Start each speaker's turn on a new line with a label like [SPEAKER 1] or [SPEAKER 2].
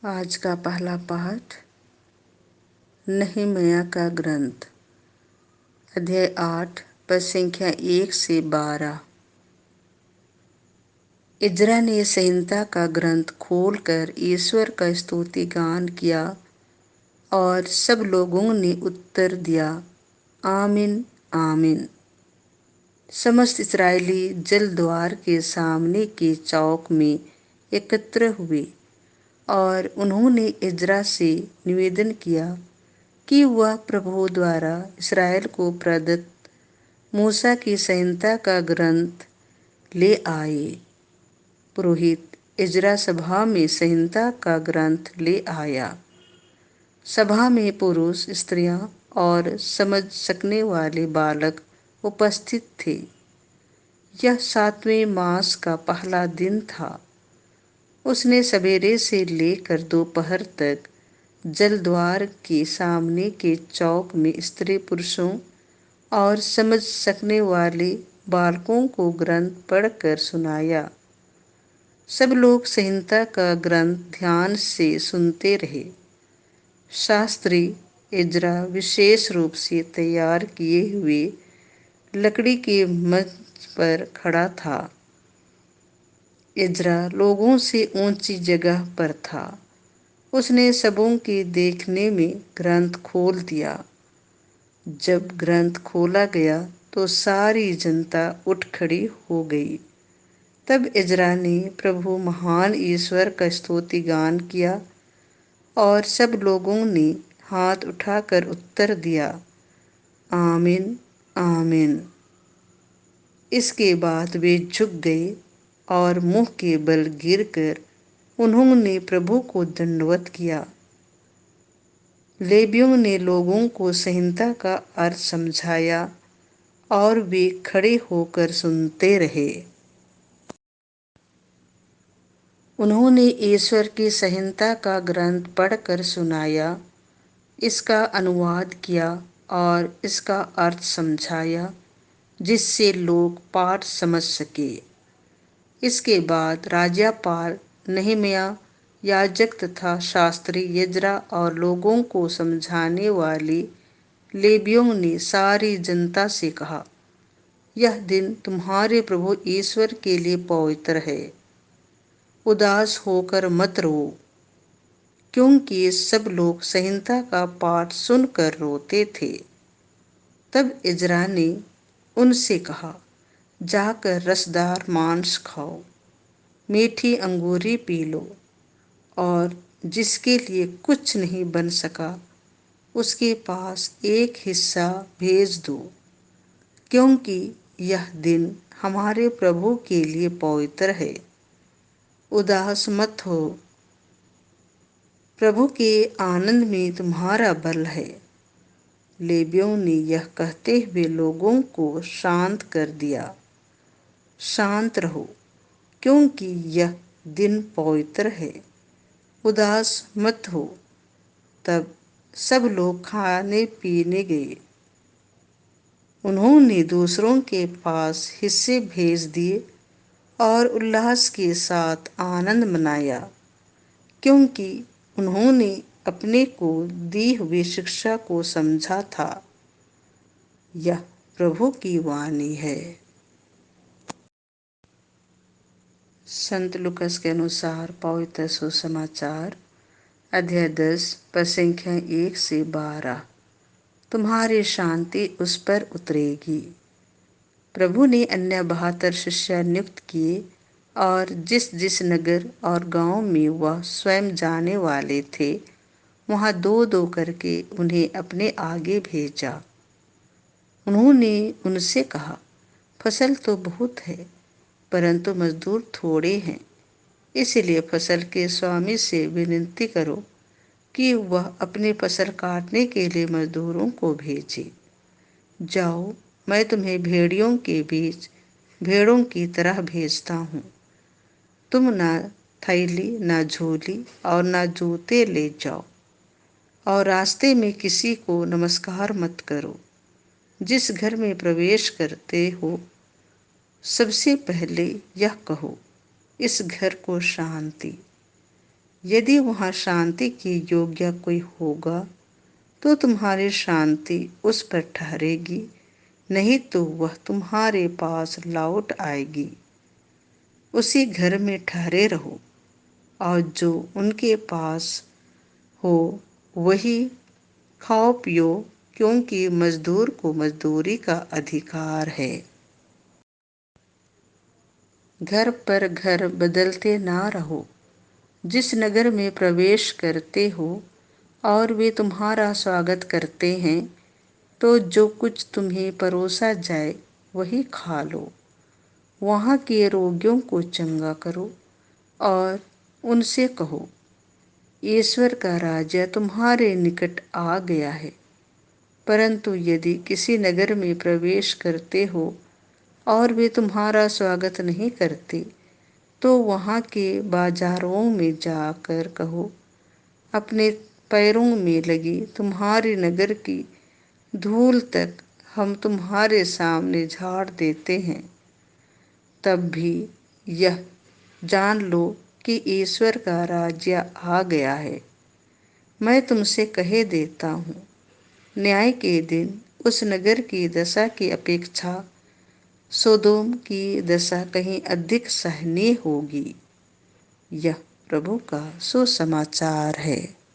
[SPEAKER 1] आज का पहला पाठ नहम्याह का ग्रंथ, अध्याय 8, पद संख्या 1 से 12। इज़रा ने संहिता का ग्रंथ खोलकर ईश्वर का स्तुति गान किया और सब लोगों ने उत्तर दिया, आमीन आमीन। समस्त इस्राएली जल द्वार के सामने के चौक में एकत्र हुए और उन्होंने इज़रा से निवेदन किया कि वह प्रभु द्वारा इस्राएल को प्रदत्त मूसा की संहिता का ग्रंथ ले आए। पुरोहित इज़रा सभा में संहिता का ग्रंथ ले आया। सभा में पुरुष, स्त्रियां और समझ सकने वाले बालक उपस्थित थे। यह 7वें मास का पहला दिन था। उसने सवेरे से लेकर दोपहर तक जलद्वार के सामने के चौक में स्त्री पुरुषों और समझ सकने वाले बालकों को ग्रंथ पढ़कर सुनाया। सब लोग संहिता का ग्रंथ ध्यान से सुनते रहे। शास्त्री इज़रा विशेष रूप से तैयार किए हुए लकड़ी के मंच पर खड़ा था। इज़रा लोगों से ऊंची जगह पर था। उसने सबों के देखने में ग्रंथ खोल दिया। जब ग्रंथ खोला गया तो सारी जनता उठ खड़ी हो गई। तब इज़रा ने प्रभु महान ईश्वर का स्तुति गान किया और सब लोगों ने हाथ उठाकर उत्तर दिया, आमीन आमीन। इसके बाद वे झुक गए और मुंह के बल गिरकर उन्होंने प्रभु को दंडवत किया। लेवियों ने लोगों को संहिता का अर्थ समझाया और वे खड़े होकर सुनते रहे। उन्होंने ईश्वर की संहिता का ग्रंथ पढ़कर सुनाया, इसका अनुवाद किया और इसका अर्थ समझाया, जिससे लोग पाठ समझ सके। इसके बाद राज्यपाल नहम्याह, याजक तथा शास्त्री इज़रा और लोगों को समझाने वाले लेवियों ने सारी जनता से कहा, यह दिन तुम्हारे प्रभु ईश्वर के लिए पवित्र है। उदास होकर मत रो, क्योंकि सब लोग संहिता का पाठ सुनकर रोते थे। तब इज़रा ने उनसे कहा, जाकर रसदार मांस खाओ, मीठी अंगूरी पी लो और जिसके लिए कुछ नहीं बन सका उसके पास एक हिस्सा भेज दो, क्योंकि यह दिन हमारे प्रभु के लिए पवित्र है। उदास मत हो, प्रभु के आनंद में तुम्हारा बल है। लेवियों ने यह कहते हुए लोगों को शांत कर दिया। शांत रहो, क्योंकि यह दिन पवित्र है। उदास मत हो। तब सब लोग खाने पीने गए। उन्होंने दूसरों के पास हिस्से भेज दिए और उल्लास के साथ आनंद मनाया, क्योंकि उन्होंने अपने को दी हुई शिक्षा को समझा था। यह प्रभु की वाणी है। संत लूकास के अनुसार पवित्र सुसमाचार, अध्याय 10, पद संख्या 1 से 12। तुम्हारी शांति उस पर उतरेगी। प्रभु ने अन्य 72 शिष्य नियुक्त किए और जिस जिस नगर और गांव में वह स्वयं जाने वाले थे, वहां दो दो करके उन्हें अपने आगे भेजा। उन्होंने उनसे कहा, फसल तो बहुत है, परंतु मजदूर थोड़े हैं। इसलिए फसल के स्वामी से विनती करो कि वह अपनी फसल काटने के लिए मजदूरों को भेजे। जाओ, मैं तुम्हें भेड़ियों के बीच भेड़ों की तरह भेजता हूँ। तुम ना थैली, ना झोली और ना जूते ले जाओ, और रास्ते में किसी को नमस्कार मत करो। जिस घर में प्रवेश करते हो, सबसे पहले यह कहो, इस घर को शांति। यदि वहाँ शांति के योग्य कोई होगा तो तुम्हारी शांति उस पर ठहरेगी, नहीं तो वह तुम्हारे पास लौट आएगी। उसी घर में ठहरे रहो और जो उनके पास हो वही खाओ पियो, क्योंकि मजदूर को मजदूरी का अधिकार है। घर पर घर बदलते ना रहो। जिस नगर में प्रवेश करते हो और वे तुम्हारा स्वागत करते हैं, तो जो कुछ तुम्हें परोसा जाए वही खा लो। वहाँ के रोगियों को चंगा करो और उनसे कहो, ईश्वर का राज्य तुम्हारे निकट आ गया है। परंतु यदि किसी नगर में प्रवेश करते हो और वे तुम्हारा स्वागत नहीं करते, तो वहाँ के बाजारों में जाकर कहो, अपने पैरों में लगी तुम्हारे नगर की धूल तक हम तुम्हारे सामने झाड़ देते हैं। तब भी यह जान लो कि ईश्वर का राज्य आ गया है। मैं तुमसे कहे देता हूँ, न्याय के दिन उस नगर की दशा की अपेक्षा सोदोम की दशा कहीं अधिक सहनीय होगी। यह प्रभु का सुसमाचार है।